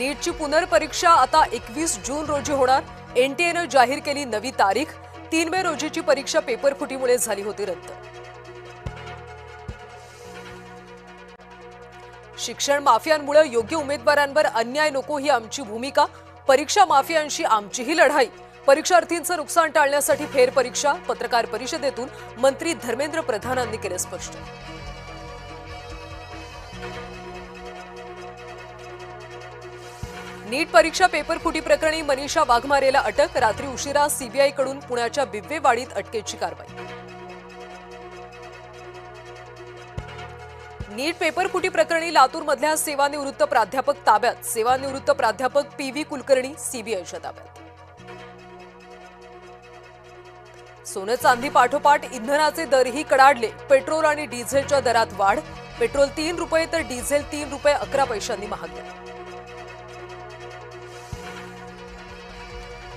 नीटची पुनर्परीक्षा आता 21 जून रोजी होणार। एनटीएनं जाहीर केली नवी तारीख। 3 मे रोजीची परीक्षा पेपर फुटीमुळे झाली होती रद्द। शिक्षण माफियांमुळे योग्य उमेदवारांवर अन्याय नको ही आमची भूमिका। परीक्षा माफियांशी आमचीही लढाई। परीक्षार्थींचं नुकसान टाळण्यासाठी फेरपरीक्षा। पत्रकार परिषदेतून मंत्री धर्मेंद्र प्रधानांनी केले स्पष्ट। नीट परीक्षा पेपर फुटी प्रकरणी मनीषा वाघमारेला अटक। रात्री उशिरा सीबीआयकडून पुण्याच्या बिबवेवाडीत अटकेची कारवाई। नीट पेपर फुटी प्रकरणी लातूरमधल्या सेवानिवृत्त प्राध्यापक ताब्यात। सेवानिवृत्त प्राध्यापक पी.व्ही. कुलकर्णी सीबीआयच्या ताब्यात। सोने चांदी पाठोपाठ इंधनाचे दरही कडाडले। पेट्रोल आणि डिझेलच्या दरात वाढ। पेट्रोल 3 रुपये तर डिझेल 3 रुपये 11 पैशांनी महागले।